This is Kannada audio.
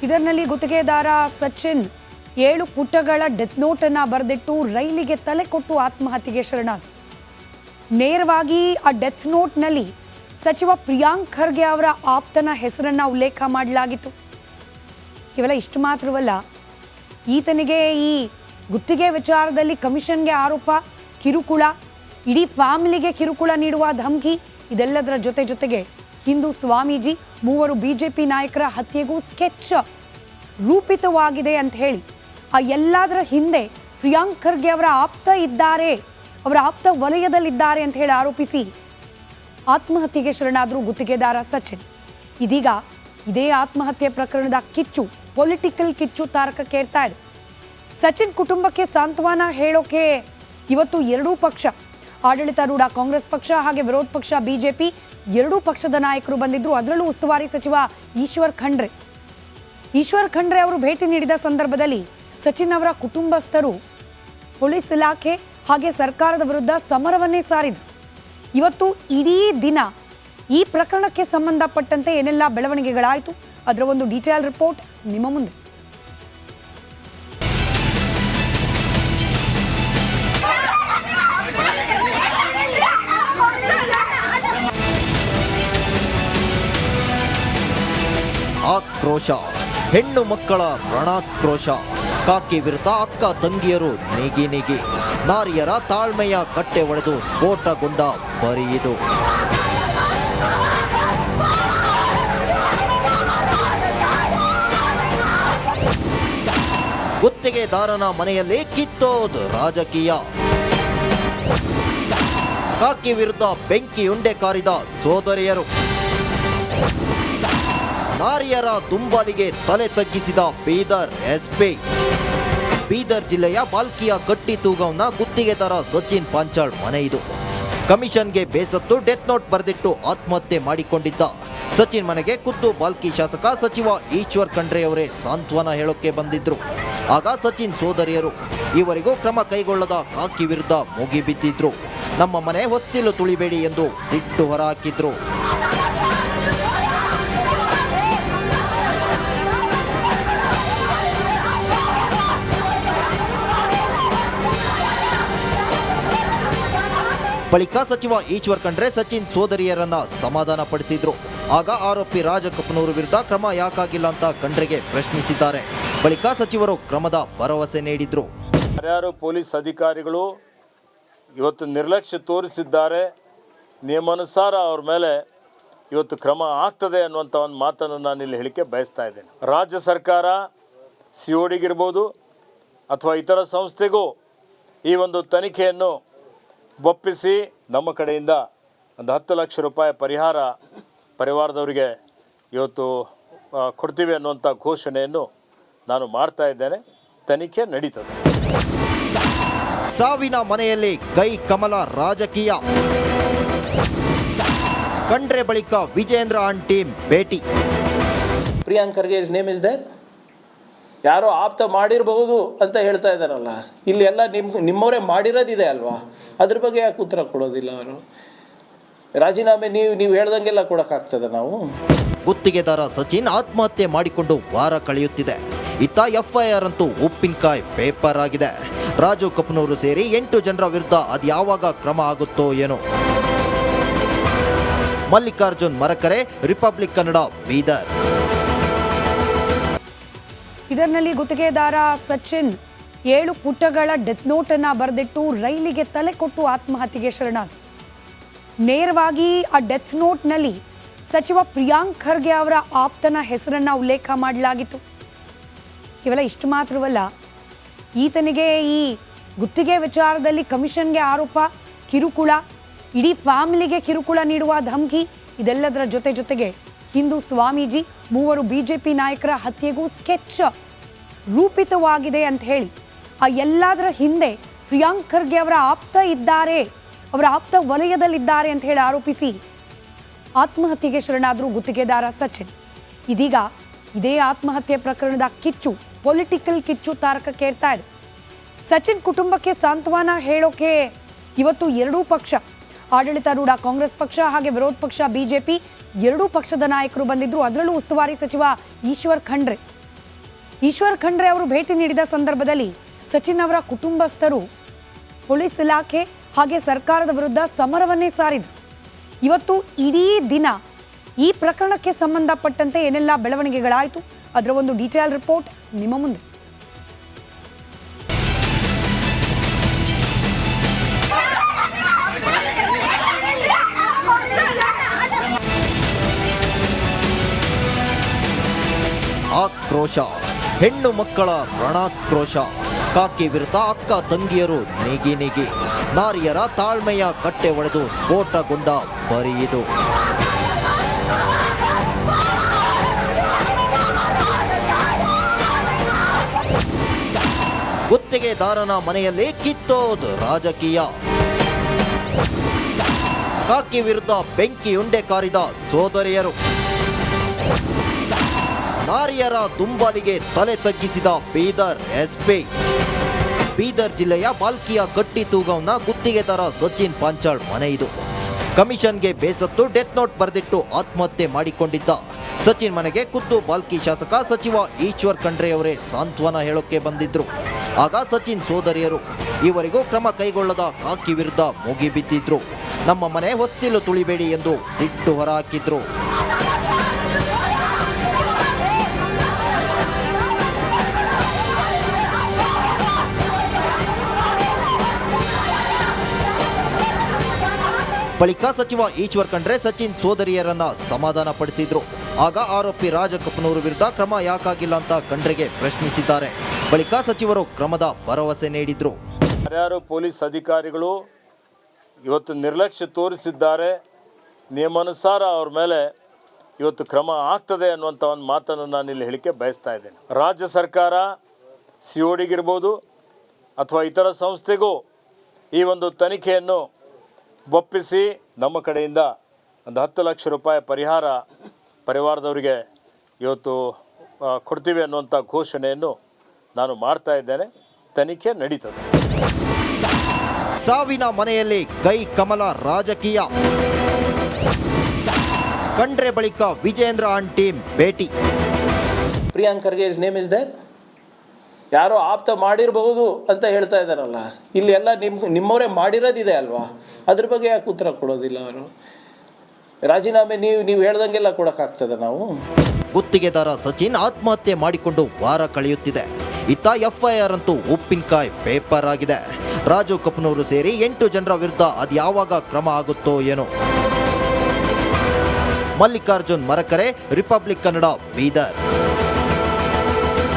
ಇದರಲ್ಲಿ ಗುತ್ತಿಗೆದಾರ ಸಚಿನ್ 7 ಪುಟಗಳ ಡೆತ್ ನೋಟ್ ಅನ್ನು ಬರೆದಿಟ್ಟು ರೈಲಿಗೆ ತಲೆ ಕೊಟ್ಟು ಆತ್ಮಹತ್ಯೆಗೆ ಶರಣಾದ. ನೇರವಾಗಿ ಆ ಡೆತ್ ನೋಟ್ನಲ್ಲಿ ಸಚಿವ ಪ್ರಿಯಾಂಕ್ ಖರ್ಗೆ ಅವರ ಆಪ್ತನ ಹೆಸರನ್ನ ಉಲ್ಲೇಖ ಮಾಡಲಾಗಿತ್ತು. ಕೇವಲ ಇಷ್ಟು ಮಾತ್ರವಲ್ಲ, ಈತನಿಗೆ ಈ ಗುತ್ತಿಗೆ ವಿಚಾರದಲ್ಲಿ ಕಮಿಷನ್ಗೆ ಆರೋಪ, ಕಿರುಕುಳ, ಇಡೀ ಫ್ಯಾಮಿಲಿಗೆ ಕಿರುಕುಳ ನೀಡುವ ಧಮಕಿ, ಇದೆಲ್ಲದರ ಜೊತೆಗೆ ಹಿಂದೂ ಸ್ವಾಮೀಜಿ, 3 ಬಿಜೆಪಿ ನಾಯಕರ ಹತ್ಯೆಗೂ ಸ್ಕೆಚ್ ರೂಪಿತವಾಗಿದೆ ಅಂತ ಹೇಳಿ ಆ ಎಲ್ಲದರ ಹಿಂದೆ ಪ್ರಿಯಾಂಕ್ ಖರ್ಗೆ ಅವರ ಆಪ್ತ ಇದ್ದಾರೆ, ಅವರ ಆಪ್ತ ವಲಯದಲ್ಲಿದ್ದಾರೆ ಅಂತ ಹೇಳಿ ಆರೋಪಿಸಿ ಆತ್ಮಹತ್ಯೆಗೆ ಶರಣಾದರು ಗುತ್ತಿಗೆದಾರ ಸಚಿನ್. ಇದೀಗ ಇದೇ ಆತ್ಮಹತ್ಯೆ ಪ್ರಕರಣದ ಕಿಚ್ಚು, ಪೊಲಿಟಿಕಲ್ ಕಿಚ್ಚು ತಾರಕಕ್ಕೇರ್ತಾ ಇದೆ. ಸಚಿನ್ ಕುಟುಂಬಕ್ಕೆ ಸಾಂತ್ವನ ಹೇಳೋಕೆ ಇವತ್ತು ಎರಡೂ ಪಕ್ಷ, ಆಡಳಿತಾರೂಢ ಕಾಂಗ್ರೆಸ್ ಪಕ್ಷ ಹಾಗೆ ವಿರೋಧ ಪಕ್ಷ ಬಿಜೆಪಿ, ಎರಡೂ ಪಕ್ಷದ ನಾಯಕರು ಬಂದಿದ್ರು. ಅದರಲ್ಲೂ ಉಸ್ತುವಾರಿ ಸಚಿವ ಈಶ್ವರ್ ಖಂಡ್ರೆ ಅವರು ಭೇಟಿ ನೀಡಿದ ಸಂದರ್ಭದಲ್ಲಿ ಸಚಿನ್ ಅವರ ಕುಟುಂಬಸ್ಥರು ಪೊಲೀಸ್ ಇಲಾಖೆ ಹಾಗೆ ಸರ್ಕಾರದ ವಿರುದ್ಧ ಸಮರವನ್ನೇ ಸಾರಿದ್ರು. ಇವತ್ತು ಇಡೀ ದಿನ ಈ ಪ್ರಕರಣಕ್ಕೆ ಸಂಬಂಧಪಟ್ಟಂತೆ ಏನೆಲ್ಲ ಬೆಳವಣಿಗೆಗಳಾಯಿತು, ಅದರ ಒಂದು ಡೀಟೇಲ್ ರಿಪೋರ್ಟ್ ನಿಮ್ಮ ಮುಂದೆ. ಆಕ್ರೋಶ, ಹೆಣ್ಣು ಮಕ್ಕಳ ರಣಾಕ್ರೋಶ, ಕಾಕಿ ವಿರುದ್ಧ ಅಕ್ಕ ತಂಗಿಯರು ನೇಗಿ, ನಾರಿಯರ ತಾಳ್ಮೆಯ ಕಟ್ಟೆ ಒಡೆದು ಸ್ಫೋಟಗೊಂಡ ಬರಿಯಿದು. ಗುತ್ತಿಗೆದಾರನ ಮನೆಯಲ್ಲಿ ಕಿತ್ತೋದು ರಾಜಕೀಯ, ಕಾಕಿ ವಿರುದ್ಧ ಬೆಂಕಿಯುಂಡೆ ಕಾರಿದ ಸೋದರಿಯರು, ನಾರಿಯರ ದುಂಬಾಲಿಗೆ ತಲೆ ತಗ್ಗಿಸಿದ ಬೀದರ್ ಎಸ್ಪಿ. ಬೀದರ್ ಜಿಲ್ಲೆಯ ಬಾಲ್ಕಿಯ ಗಟ್ಟಿ ತೂಗವನ ಗುತ್ತಿಗೆದಾರ ಸಚಿನ್ ಪಾಂಚಾಳ್ ಮನೆ ಇದು. ಕಮಿಷನ್ಗೆ ಬೇಸತ್ತು ಡೆತ್ ನೋಟ್ ಬರೆದಿಟ್ಟು ಆತ್ಮಹತ್ಯೆ ಮಾಡಿಕೊಂಡಿದ್ದ ಸಚಿನ್ ಮನೆಗೆ ಖುದ್ದು ಬಾಲ್ಕಿ ಶಾಸಕ ಸಚಿವ ಈಶ್ವರ್ ಖಂಡ್ರೆ ಅವರೇ ಸಾಂತ್ವನ ಹೇಳೋಕೆ ಬಂದಿದ್ರು. ಆಗ ಸಚಿನ್ ಸೋದರಿಯರು ಈವರೆಗೂ ಕ್ರಮ ಕೈಗೊಳ್ಳದ ಕಾಕಿ ವಿರುದ್ಧ ಮುಗಿಬಿದ್ದಿದ್ರು. ನಮ್ಮ ಮನೆ ಹೊಸ್ತಿಲು ತುಳಿಬೇಡಿ ಎಂದು ಸಿಟ್ಟು ಹೊರಹಾಕಿದ್ರು. ಬಳಿಕ ಸಚಿವ ಈಶ್ವರ್ ಖಂಡ್ರೆ ಸಚಿನ್ ಸೋದರಿಯರನ್ನ ಸಮಾಧಾನ ಪಡಿಸಿದ್ರು. ಆಗ ಆರೋಪಿ ರಾಜ ಕಪನೂರು ವಿರುದ್ಧ ಕ್ರಮ ಯಾಕಾಗಿಲ್ಲ ಅಂತ ಖಂಡ್ರೆಗೆ ಪ್ರಶ್ನಿಸಿದ್ದಾರೆ. ಬಳಿಕ ಸಚಿವರು ಕ್ರಮದ ಭರವಸೆ ನೀಡಿದ್ರು. ಯಾರ್ಯಾರು ಪೊಲೀಸ್ ಅಧಿಕಾರಿಗಳು ಇವತ್ತು ನಿರ್ಲಕ್ಷ್ಯ ತೋರಿಸಿದ್ದಾರೆ, ನಿಯಮಾನುಸಾರ ಅವ್ರ ಮೇಲೆ ಇವತ್ತು ಕ್ರಮ ಆಗ್ತದೆ ಅನ್ನುವಂಥ ಒಂದು ಮಾತನ್ನು ನಾನು ಇಲ್ಲಿ ಹೇಳಿಕೆ ಬಯಸ್ತಾ ಇದ್ದೇನೆ. ರಾಜ್ಯ ಸರ್ಕಾರ CODಗಿರ್ಬೋದು ಅಥವಾ ಇತರ ಸಂಸ್ಥೆಗೂ ಈ ಒಂದು ತನಿಖೆಯನ್ನು ಒಪ್ಪಿಸಿ ನಮ್ಮ ಕಡೆಯಿಂದ ಒಂದು 10 ಲಕ್ಷ ರೂಪಾಯಿ ಪರಿವಾರದವರಿಗೆ ಇವತ್ತು ಕೊಡ್ತೀವಿ ಅನ್ನುವಂಥ ಘೋಷಣೆಯನ್ನು ನಾನು ಮಾಡ್ತಾ ಇದ್ದೇನೆ. ತನಿಖೆ ನಡೀತದೆ. ಸಾವಿನ ಮನೆಯಲ್ಲಿ ಕೈ ಕಮಲ ರಾಜಕೀಯ, ಖಂಡ್ರೆ ಬಳಿಕ ವಿಜೇಂದ್ರ ಅಂಡ್ ಟೀಮ್ ಭೇಟಿ. Priyank Kharge is name is there, ಯಾರೋ ಆಪ್ತ ಮಾಡಿರಬಹುದು ಅಂತ ಹೇಳ್ತಾ ಇದ್ದಾರಲ್ಲ, ಇಲ್ಲಿ ಎಲ್ಲ ನಿಮ್ಮವರೇ ಮಾಡಿರೋದಿದೆ ಅಲ್ವಾ, ಅದ್ರ ಬಗ್ಗೆ ಯಾಕೆ ಉತ್ತರ ಕೊಡೋದಿಲ್ಲ ಅವರು? ರಾಜೀನಾಮೆ ನೀವು ಹೇಳ್ದಂಗೆಲ್ಲ ಕೊಡೋಕ್ಕಾಗ್ತದೆ ನಾವು? ಗುತ್ತಿಗೆದಾರ ಸಚಿನ್ ಆತ್ಮಹತ್ಯೆ ಮಾಡಿಕೊಂಡು ವಾರ ಕಳೆಯುತ್ತಿದೆ. ಇತ್ತ FIR ಅಂತೂ ಉಪ್ಪಿನಕಾಯಿ ಪೇಪರ್ ಆಗಿದೆ. ರಾಜು ಕಪನೂರು ಸೇರಿ 8 ಜನರ ವಿರುದ್ಧ ಅದ್ಯಾವಾಗ ಕ್ರಮ ಆಗುತ್ತೋ ಏನೋ. ಮಲ್ಲಿಕಾರ್ಜುನ್ ಮರಕರೆ, ರಿಪಬ್ಲಿಕ್ ಕನ್ನಡ, ಬೀದರ್. ಇದರಲ್ಲಿ ಗುತ್ತಿಗೆದಾರ ಸಚಿನ್ 7 ಪುಟಗಳ ಡೆತ್ ನೋಟ್ ಅನ್ನು ಬರೆದಿಟ್ಟು ರೈಲಿಗೆ ತಲೆ ಕೊಟ್ಟು ಆತ್ಮಹತ್ಯೆಗೆ ಶರಣಾದ. ನೇರವಾಗಿ ಆ ಡೆತ್ ನೋಟ್ನಲ್ಲಿ ಸಚಿವ ಪ್ರಿಯಾಂಕ್ ಖರ್ಗೆ ಅವರ ಆಪ್ತನ ಹೆಸರನ್ನ ಉಲ್ಲೇಖ ಮಾಡಲಾಗಿತ್ತು. ಕೇವಲ ಇಷ್ಟು ಮಾತ್ರವಲ್ಲ, ಈತನಿಗೆ ಈ ಗುತ್ತಿಗೆ ವಿಚಾರದಲ್ಲಿ ಕಮಿಷನ್ಗೆ ಆರೋಪ, ಕಿರುಕುಳ, ಇಡೀ ಫ್ಯಾಮಿಲಿಗೆ ಕಿರುಕುಳ ನೀಡುವ ಧಮಕಿ, ಇದೆಲ್ಲದರ ಜೊತೆಗೆ ಹಿಂದೂ ಸ್ವಾಮೀಜಿ, 3 ಬಿಜೆಪಿ ನಾಯಕರ ಹತ್ಯೆಗೂ ಸ್ಕೆಚ್ ರೂಪಿತವಾಗಿದೆ ಅಂತ ಹೇಳಿ ಆ ಎಲ್ಲದರ ಹಿಂದೆ ಪ್ರಿಯಾಂಕ್ ಖರ್ಗೆ ಅವರ ಆಪ್ತ ಇದ್ದಾರೆ, ಅವರ ಆಪ್ತ ವಲಯದಲ್ಲಿದ್ದಾರೆ ಅಂತ ಹೇಳಿ ಆರೋಪಿಸಿ ಆತ್ಮಹತ್ಯೆಗೆ ಶರಣಾದರು ಗುತ್ತಿಗೆದಾರ ಸಚಿನ್. ಇದೀಗ ಇದೇ ಆತ್ಮಹತ್ಯೆ ಪ್ರಕರಣದ ಕಿಚ್ಚು, ಪೊಲಿಟಿಕಲ್ ಕಿಚ್ಚು ತಾರಕಕ್ಕೇರ್ತಾ ಇದೆ. ಸಚಿನ್ ಕುಟುಂಬಕ್ಕೆ ಸಾಂತ್ವನ ಹೇಳೋಕೆ ಇವತ್ತು ಎರಡೂ ಪಕ್ಷ, ಆಡಳಿತಾರೂಢ ಕಾಂಗ್ರೆಸ್ ಪಕ್ಷ ಹಾಗೆ ವಿರೋಧ ಪಕ್ಷ ಬಿಜೆಪಿ, ಎರಡೂ ಪಕ್ಷದ ನಾಯಕರು ಬಂದಿದ್ರು. ಅದರಲ್ಲೂ ಉಸ್ತುವಾರಿ ಸಚಿವ ಈಶ್ವರ್ ಖಂಡ್ರೆ ಈಶ್ವರ್ ಖಂಡ್ರೆ ಅವರು ಭೇಟಿ ನೀಡಿದ ಸಂದರ್ಭದಲ್ಲಿ ಸಚಿನ್ ಅವರ ಕುಟುಂಬಸ್ಥರು ಪೊಲೀಸ್ ಇಲಾಖೆ ಹಾಗೆ ಸರ್ಕಾರದ ವಿರುದ್ಧ ಸಮರವನ್ನೇ ಸಾರಿದರು. ಇವತ್ತು ಇಡೀ ದಿನ ಈ ಪ್ರಕರಣಕ್ಕೆ ಸಂಬಂಧಪಟ್ಟಂತೆ ಏನೆಲ್ಲ ಬೆಳವಣಿಗೆಗಳಾಯಿತು ಅದರ ಒಂದು ಡೀಟೇಲ್ ರಿಪೋರ್ಟ್ ನಿಮ್ಮ ಮುಂದೆ. ಆಕ್ರೋಶ, ಹೆಣ್ಣು ಮಕ್ಕಳ ರಣಾಕ್ರೋಶ, ಕಾಕಿ ವಿರುದ್ಧ ಅಕ್ಕ ತಂಗಿಯರು ನೆಗಿ ನಾರಿಯರ ತಾಳ್ಮೆಯ ಕಟ್ಟೆ ಒಡೆದು ಸ್ಫೋಟಗೊಂಡ ಬರಿಯಿದು. ಗುತ್ತಿಗೆದಾರನ ಮನೆಯಲ್ಲಿ ಕಿತ್ತೋದು ರಾಜಕೀಯ, ಕಾಕಿ ವಿರುದ್ಧ ಬೆಂಕಿಯುಂಡೆ ಕಾರಿದ ಸೋದರಿಯರು, ನಾರಿಯರ ದುಂಬಾಲಿಗೆ ತಲೆ ತಗ್ಗಿಸಿದ ಬೀದರ್ ಎಸ್ಪಿ. ಬೀದರ್ ಜಿಲ್ಲೆಯ ಬಾಲ್ಕಿಯ ಗಟ್ಟಿ ತೂಗಂನ ಗುತ್ತಿಗೆದಾರ ಸಚಿನ್ ಪಾಂಚಾಳ್ ಮನೆ ಇದು. ಕಮಿಷನ್ಗೆ ಬೇಸತ್ತು ಡೆತ್ ನೋಟ್ ಬರೆದಿಟ್ಟು ಆತ್ಮಹತ್ಯೆ ಮಾಡಿಕೊಂಡಿದ್ದ ಸಚಿನ್ ಮನೆಗೆ ಖುದ್ದು ಬಾಲ್ಕಿ ಶಾಸಕ ಸಚಿವ ಈಶ್ವರ್ ಖಂಡ್ರೆ ಅವರೇ ಸಾಂತ್ವನ ಹೇಳೋಕೆ ಬಂದಿದ್ರು. ಆಗ ಸಚಿನ್ ಸೋದರಿಯರು ಈವರೆಗೂ ಕ್ರಮ ಕೈಗೊಳ್ಳದ ಕಾಕಿ ವಿರುದ್ಧ ಮುಗಿಬಿದ್ದಿದ್ರು. ನಮ್ಮ ಮನೆ ಹೊಸ್ತಿಲು ತುಳಿಬೇಡಿ ಎಂದು ಸಿಟ್ಟು ಹೊರಹಾಕಿದ್ರು. ಬಳಿಕ ಸಚಿವ ಈಶ್ವರ್ ಖಂಡ್ರೆ ಸಚಿನ್ ಸೋದರಿಯರನ್ನ ಸಮಾಧಾನ ಪಡಿಸಿದ್ರು. ಆಗ ಆರೋಪಿ ರಾಜ ಕಪನೂರು ವಿರುದ್ಧ ಕ್ರಮ ಯಾಕಾಗಿಲ್ಲ ಅಂತ ಖಂಡ್ರೆಗೆ ಪ್ರಶ್ನಿಸಿದ್ದಾರೆ. ಬಳಿಕ ಸಚಿವರು ಕ್ರಮದ ಭರವಸೆ ನೀಡಿದ್ರು. ಯಾರ್ಯಾರು ಪೊಲೀಸ್ ಅಧಿಕಾರಿಗಳು ಇವತ್ತು ನಿರ್ಲಕ್ಷ್ಯ ತೋರಿಸಿದ್ದಾರೆ, ನಿಯಮಾನುಸಾರ ಅವ್ರ ಮೇಲೆ ಇವತ್ತು ಕ್ರಮ ಆಗ್ತದೆ ಅನ್ನುವಂಥ ಒಂದು ಮಾತನ್ನು ನಾನು ಇಲ್ಲಿ ಹೇಳಿಕೆ ಬಯಸ್ತಾ ಇದ್ದೇನೆ. ರಾಜ್ಯ ಸರ್ಕಾರ CODಗಿರ್ಬೋದು ಅಥವಾ ಇತರ ಸಂಸ್ಥೆಗೂ ಈ ಒಂದು ತನಿಖೆಯನ್ನು ಒಪ್ಪಿಸಿ ನಮ್ಮ ಕಡೆಯಿಂದ ಒಂದು 10 ಲಕ್ಷ ರೂಪಾಯಿ ಪರಿವಾರದವರಿಗೆ ಇವತ್ತು ಕೊಡ್ತೀವಿ ಅನ್ನುವಂಥ ಘೋಷಣೆಯನ್ನು ನಾನು ಮಾಡ್ತಾ ಇದ್ದೇನೆ. ತನಿಖೆ ನಡೀತದೆ. ಸಾವಿನ ಮನೆಯಲ್ಲಿ ಕೈ ಕಮಲ ರಾಜಕೀಯ, ಖಂಡ್ರೆ ಬಳಿಕ ವಿಜೇಂದ್ರ ಅಂಡ್ ಟೀಮ್ ಭೇಟಿ. Priyank Kharge is name is there. ಯಾರೋ ಆಪ್ತ ಮಾಡಿರಬಹುದು ಅಂತ ಹೇಳ್ತಾ ಇದ್ದಾರಲ್ಲ, ಇಲ್ಲಿ ಎಲ್ಲ ನಿಮ್ಮವರೇ ಮಾಡಿರೋದಿದೆ ಅಲ್ವಾ, ಅದ್ರ ಬಗ್ಗೆ ಯಾಕೆ ಉತ್ತರ ಕೊಡೋದಿಲ್ಲ ಅವರು? ರಾಜೀನಾಮೆ ನೀವು ಹೇಳ್ದಂಗೆಲ್ಲ ಕೊಡೋಕ್ಕಾಗ್ತದೆ ನಾವು? ಗುತ್ತಿಗೆದಾರ ಸಚಿನ್ ಆತ್ಮಹತ್ಯೆ ಮಾಡಿಕೊಂಡು ವಾರ ಕಳೆಯುತ್ತಿದೆ. ಇತ್ತ FIR ಅಂತೂ ಉಪ್ಪಿನಕಾಯಿ ಪೇಪರ್ ಆಗಿದೆ. ರಾಜು ಕಪನೂರು ಸೇರಿ 8 ಜನರ ವಿರುದ್ಧ ಅದ್ಯಾವಾಗ ಕ್ರಮ ಆಗುತ್ತೋ ಏನೋ. ಮಲ್ಲಿಕಾರ್ಜುನ್ ಮರಕರೆ, ರಿಪಬ್ಲಿಕ್ ಕನ್ನಡ, ಬೀದರ್.